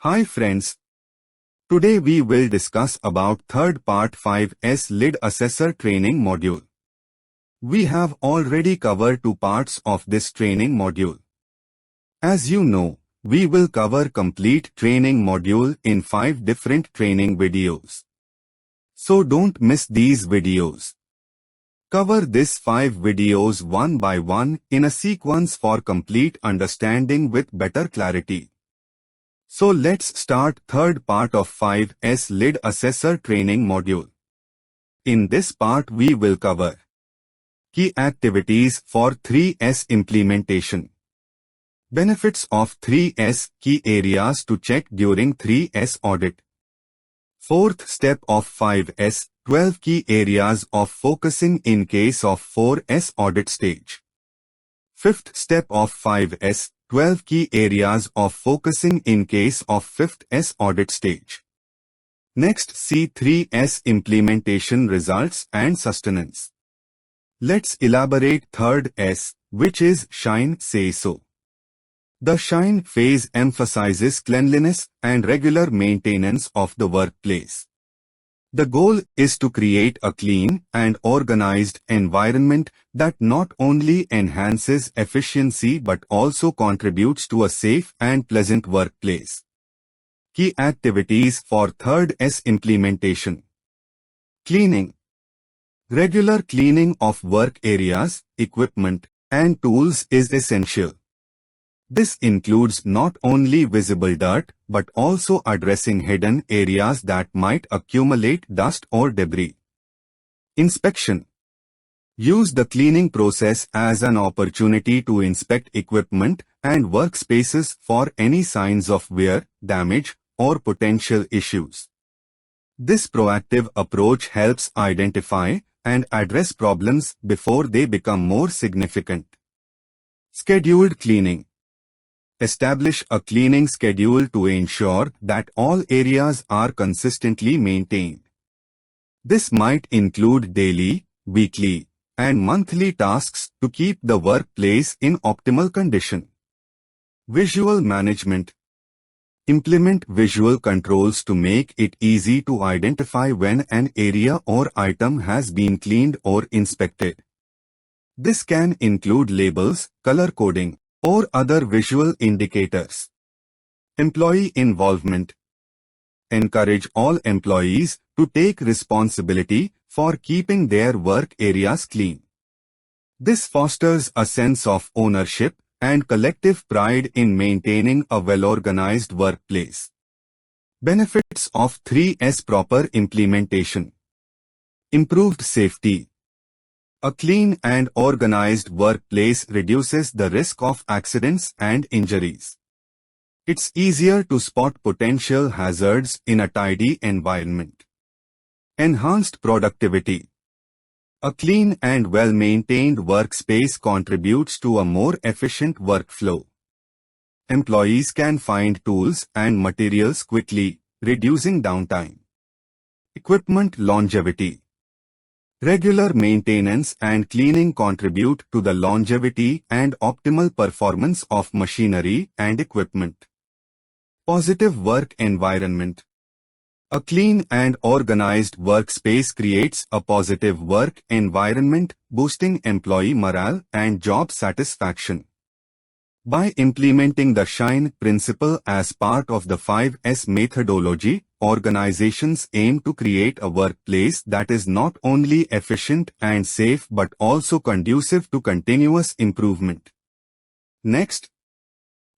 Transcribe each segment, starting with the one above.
Hi friends, today we will discuss about third part 5S Lead Assessor training module. We have already covered two parts of this training module. As you know, we will cover complete training module in 5 different training videos. So don't miss these videos. Cover these 5 videos one by one in a sequence for complete understanding with better clarity. So let's start third part of 5S Lead Assessor training module. In this part we will cover key activities for 3S implementation, benefits of 3S, key areas to check during 3S audit, fourth step of 5S, 12 key areas of focusing in case of 4S audit stage, fifth step of 5S, 12 key areas of focusing in case of 5th S audit stage. Next, C3S implementation results and sustenance. Let's elaborate third S, which is Shine Say So. The Shine phase emphasizes cleanliness and regular maintenance of the workplace. The goal is to create a clean and organized environment that not only enhances efficiency but also contributes to a safe and pleasant workplace. Key activities for third S implementation. Cleaning. Regular cleaning of work areas, equipment, and tools is essential. This includes not only visible dirt, but also addressing hidden areas that might accumulate dust or debris. Inspection. Use the cleaning process as an opportunity to inspect equipment and workspaces for any signs of wear, damage, or potential issues. This proactive approach helps identify and address problems before they become more significant. Scheduled cleaning. Establish a cleaning schedule to ensure that all areas are consistently maintained. This might include daily, weekly, and monthly tasks to keep the workplace in optimal condition. Visual management. Implement visual controls to make it easy to identify when an area or item has been cleaned or inspected. This can include labels, color coding, or other visual indicators. Employee involvement. Encourage all employees to take responsibility for keeping their work areas clean. This fosters a sense of ownership and collective pride in maintaining a well-organized workplace. Benefits of 3S proper implementation. Improved safety. A clean and organized workplace reduces the risk of accidents and injuries. It's easier to spot potential hazards in a tidy environment. Enhanced productivity. A clean and well-maintained workspace contributes to a more efficient workflow. Employees can find tools and materials quickly, reducing downtime. Equipment longevity. Regular maintenance and cleaning contribute to the longevity and optimal performance of machinery and equipment. Positive work environment. A clean and organized workspace creates a positive work environment, boosting employee morale and job satisfaction. By implementing the Shine principle as part of the 5S methodology, organizations aim to create a workplace that is not only efficient and safe but also conducive to continuous improvement. Next,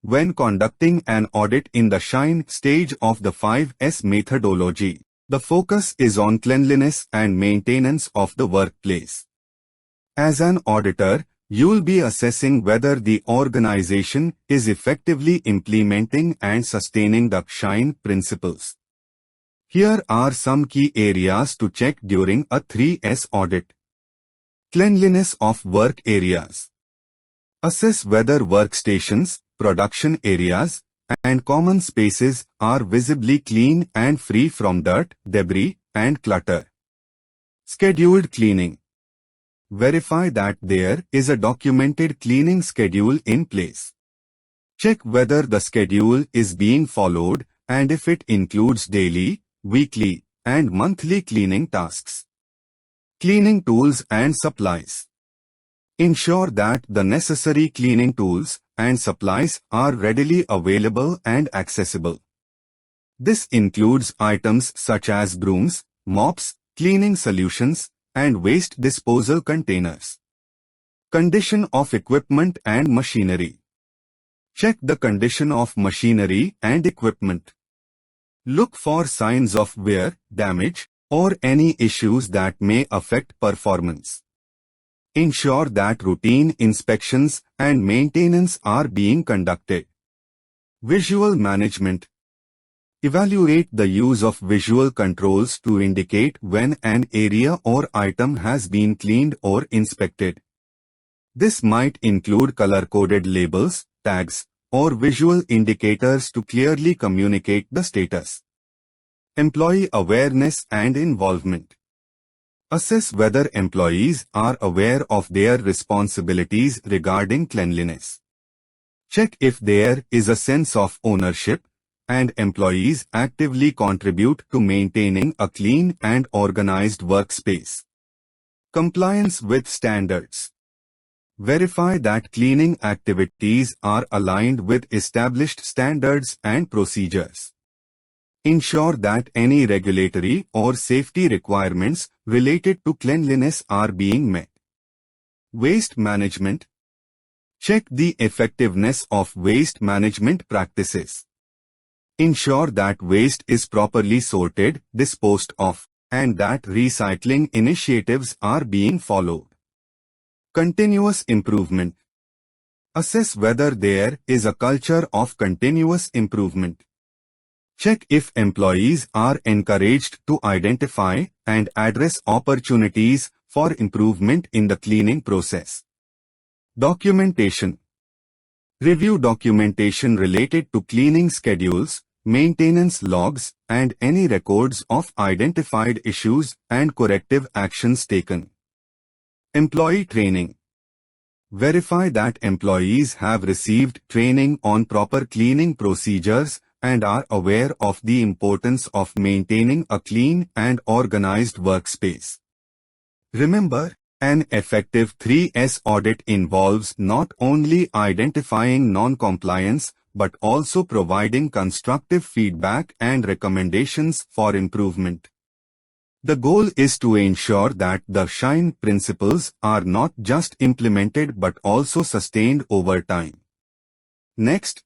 when conducting an audit in the Shine stage of the 5S methodology, the focus is on cleanliness and maintenance of the workplace. As an auditor, you'll be assessing whether the organization is effectively implementing and sustaining the Shine principles. Here are some key areas to check during a 3S audit. Cleanliness of work areas. Assess whether workstations, production areas, and common spaces are visibly clean and free from dirt, debris, and clutter. Scheduled cleaning. Verify that there is a documented cleaning schedule in place. Check whether the schedule is being followed and if it includes daily, weekly, and monthly cleaning tasks. Cleaning tools and supplies. Ensure that the necessary cleaning tools and supplies are readily available and accessible. This includes items such as brooms, mops, cleaning solutions, and waste disposal containers. Condition of equipment and machinery. Check the condition of machinery and equipment. Look for signs of wear, damage, or any issues that may affect performance. Ensure that routine inspections and maintenance are being conducted. Visual management. Evaluate the use of visual controls to indicate when an area or item has been cleaned or inspected. This might include color-coded labels, tags, or visual indicators to clearly communicate the status. Employee awareness and involvement. Assess whether employees are aware of their responsibilities regarding cleanliness. Check if there is a sense of ownership and employees actively contribute to maintaining a clean and organized workspace. Compliance with standards. Verify that cleaning activities are aligned with established standards and procedures. Ensure that any regulatory or safety requirements related to cleanliness are being met. Waste management. Check the effectiveness of waste management practices. Ensure that waste is properly sorted, disposed of, and that recycling initiatives are being followed. Continuous improvement. Assess whether there is a culture of continuous improvement. Check if employees are encouraged to identify and address opportunities for improvement in the cleaning process. Documentation. Review documentation related to cleaning schedules, maintenance logs, and any records of identified issues and corrective actions taken. Employee training. Verify that employees have received training on proper cleaning procedures and are aware of the importance of maintaining a clean and organized workspace. Remember, an effective 3S audit involves not only identifying non-compliance but also providing constructive feedback and recommendations for improvement. The goal is to ensure that the SHINE principles are not just implemented but also sustained over time. Next,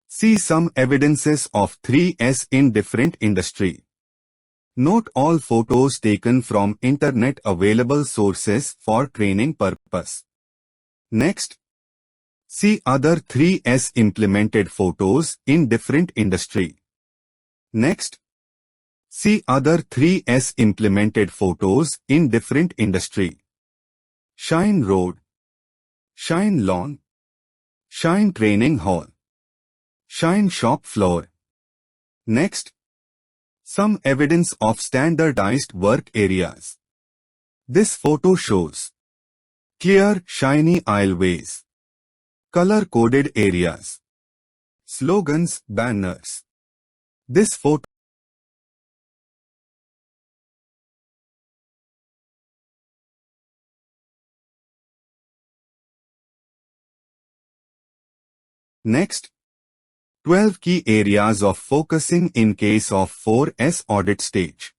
see some evidences of 3S in different industry. Note all photos taken from internet available sources for training purpose. Next, see other 3S implemented photos in different industry. Next, see other 3S implemented photos in different industry. SHINE Road, SHINE Lawn, SHINE Training Hall, SHINE Shop Floor. Next, some evidence of standardized work areas. This photo shows clear, shiny aisleways, color-coded areas, slogans, banners. This photo Next, 12 key areas of focusing in case of 4S audit stage.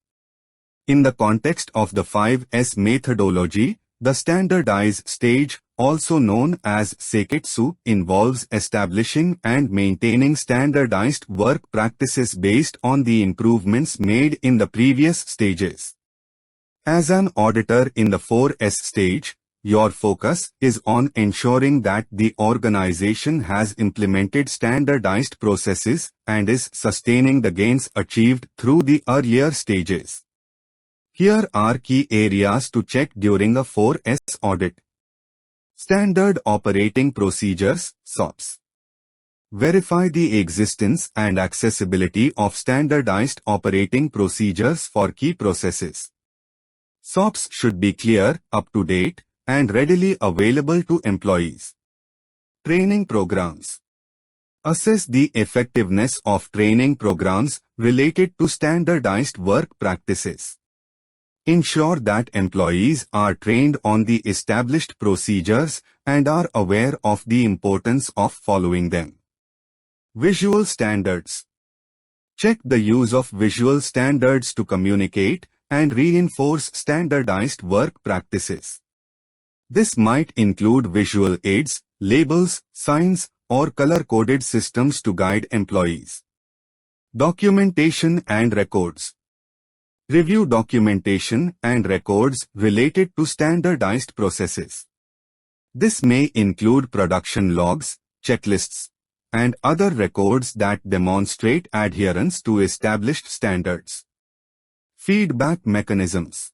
In the context of the 5S methodology, the standardized stage, also known as Seiketsu, involves establishing and maintaining standardized work practices based on the improvements made in the previous stages. As an auditor in the 4S stage, your focus is on ensuring that the organization has implemented standardized processes and is sustaining the gains achieved through the earlier stages. Here are key areas to check during a 4S audit. Standard Operating Procedures, SOPs. Verify the existence and accessibility of standardized operating procedures for key processes. SOPs should be clear, up-to-date, and readily available to employees. Training programs. Assess the effectiveness of training programs related to standardized work practices. Ensure that employees are trained on the established procedures and are aware of the importance of following them. Visual standards. Check the use of visual standards to communicate and reinforce standardized work practices. This might include visual aids, labels, signs, or color-coded systems to guide employees. Documentation and records. Review documentation and records related to standardized processes. This may include production logs, checklists, and other records that demonstrate adherence to established standards. Feedback mechanisms.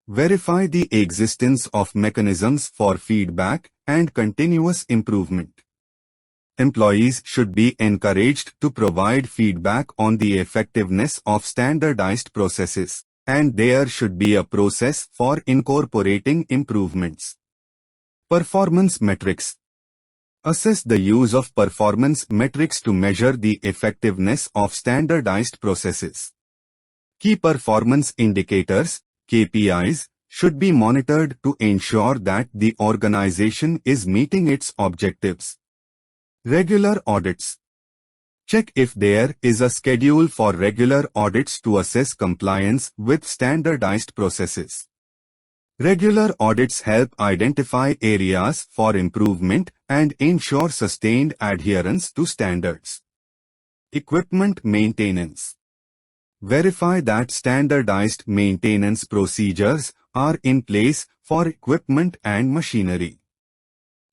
Verify the existence of mechanisms for feedback and continuous improvement. Employees should be encouraged to provide feedback on the effectiveness of standardized processes, and there should be a process for incorporating improvements. Performance metrics. Assess the use of performance metrics to measure the effectiveness of standardized processes. Key performance indicators, KPIs, should be monitored to ensure that the organization is meeting its objectives. Regular audits. Check if there is a schedule for regular audits to assess compliance with standardized processes. Regular audits help identify areas for improvement and ensure sustained adherence to standards. Equipment maintenance. Verify that standardized maintenance procedures are in place for equipment and machinery.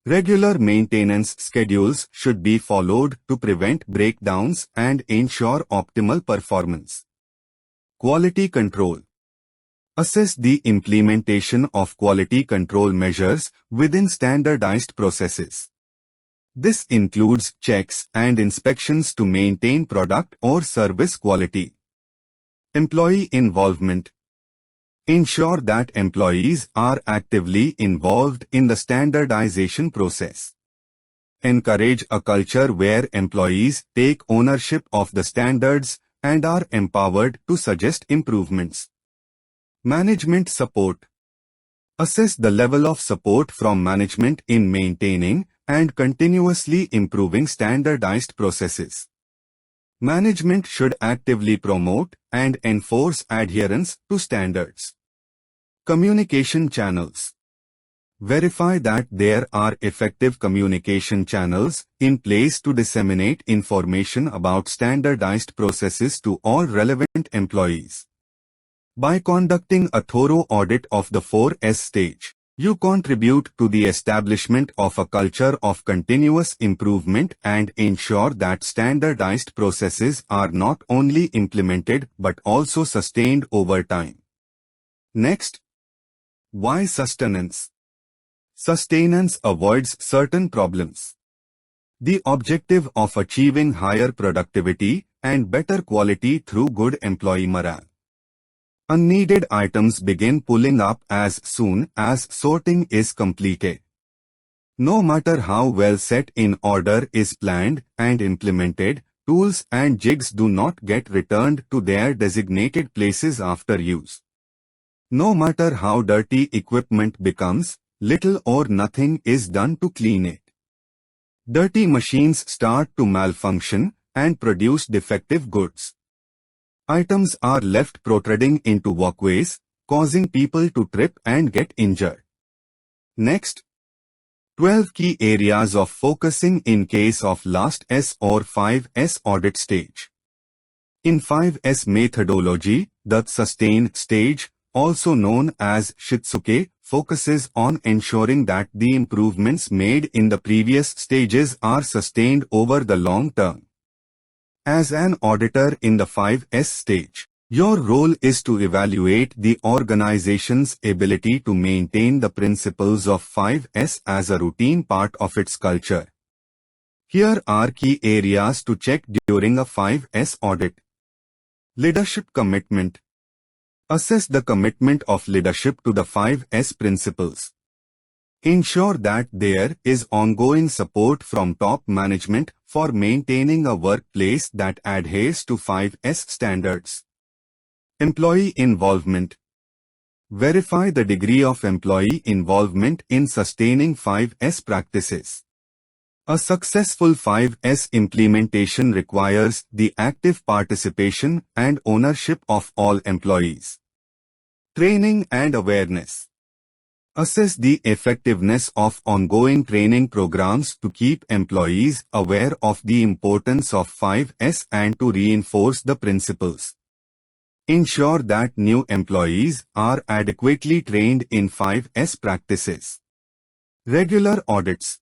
Regular maintenance schedules should be followed to prevent breakdowns and ensure optimal performance. Quality control. Assess the implementation of quality control measures within standardized processes. This includes checks and inspections to maintain product or service quality. Employee involvement. Ensure that employees are actively involved in the standardization process. Encourage a culture where employees take ownership of the standards and are empowered to suggest improvements. Management support. Assess the level of support from management in maintaining and continuously improving standardized processes. Management should actively promote and enforce adherence to standards. Communication channels. Verify that there are effective communication channels in place to disseminate information about standardized processes to all relevant employees. By conducting a thorough audit of the 4S stage, you contribute to the establishment of a culture of continuous improvement and ensure that standardized processes are not only implemented but also sustained over time. Next, why sustenance? Sustenance avoids certain problems. The objective of achieving higher productivity and better quality through good employee morale. Unneeded items begin pulling up as soon as sorting is completed. No matter how well set in order is planned and implemented, tools and jigs do not get returned to their designated places after use. No matter how dirty equipment becomes, little or nothing is done to clean it. Dirty machines start to malfunction and produce defective goods. Items are left protruding into walkways, causing people to trip and get injured. Next, 12 key areas of focusing in case of last S or 5S audit stage. In 5S methodology, the sustain stage, also known as Shitsuke, focuses on ensuring that the improvements made in the previous stages are sustained over the long term. As an auditor in the 5S stage, your role is to evaluate the organization's ability to maintain the principles of 5S as a routine part of its culture. Here are key areas to check during a 5S audit. Leadership commitment. Assess the commitment of leadership to the 5S principles. Ensure that there is ongoing support from top management for maintaining a workplace that adheres to 5S standards. Employee involvement. Verify the degree of employee involvement in sustaining 5S practices. A successful 5S implementation requires the active participation and ownership of all employees. Training and awareness. Assess the effectiveness of ongoing training programs to keep employees aware of the importance of 5S and to reinforce the principles. Ensure that new employees are adequately trained in 5S practices. Regular audits.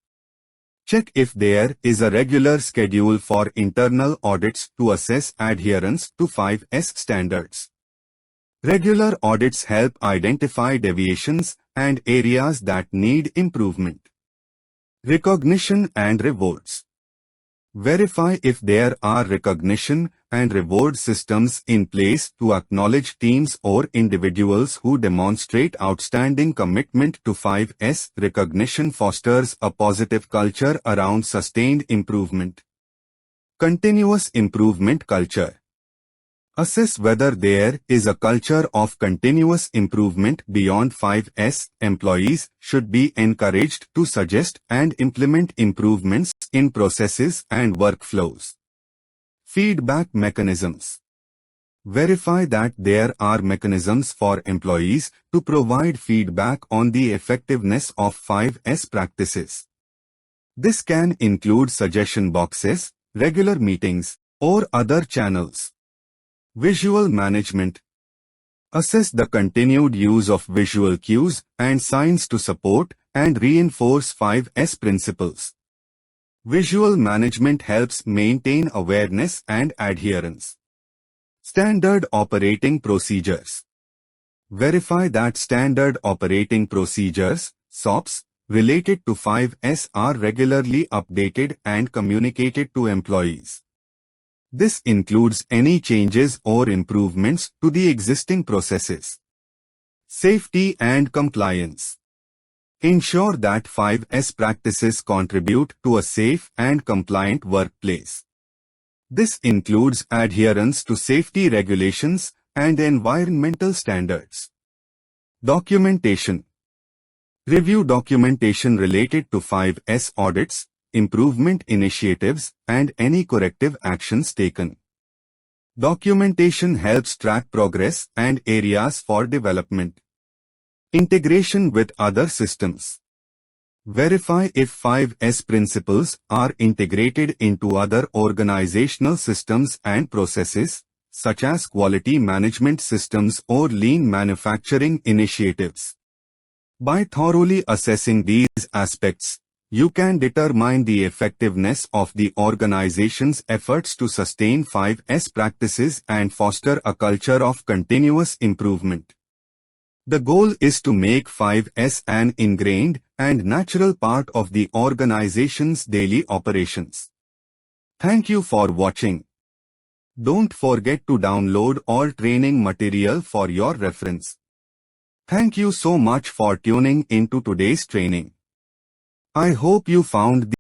Check if there is a regular schedule for internal audits to assess adherence to 5S standards. Regular audits help identify deviations and areas that need improvement. Recognition and rewards. Verify if there are recognition and reward systems in place to acknowledge teams or individuals who demonstrate outstanding commitment to 5S. Recognition fosters a positive culture around sustained improvement. Continuous improvement culture. Assess whether there is a culture of continuous improvement beyond 5S. Employees should be encouraged to suggest and implement improvements in processes and workflows. Feedback mechanisms. Verify that there are mechanisms for employees to provide feedback on the effectiveness of 5S practices. This can include suggestion boxes, regular meetings, or other channels. Visual management. Assess the continued use of visual cues and signs to support and reinforce 5S principles. Visual management helps maintain awareness and adherence. Standard operating procedures. Verify that standard operating procedures, SOPs, related to 5S are regularly updated and communicated to employees. This includes any changes or improvements to the existing processes. Safety and compliance. Ensure that 5S practices contribute to a safe and compliant workplace. This includes adherence to safety regulations and environmental standards. Documentation. Review documentation related to 5S audits, improvement initiatives, and any corrective actions taken. Documentation helps track progress and areas for development. Integration with other systems. Verify if 5S principles are integrated into other organizational systems and processes, such as quality management systems or lean manufacturing initiatives. By thoroughly assessing these aspects, you can determine the effectiveness of the organization's efforts to sustain 5S practices and foster a culture of continuous improvement. The goal is to make 5S an ingrained and natural part of the organization's daily operations. Thank you for watching. Don't forget to download all training material for your reference. Thank you so much for tuning into today's training. I hope you found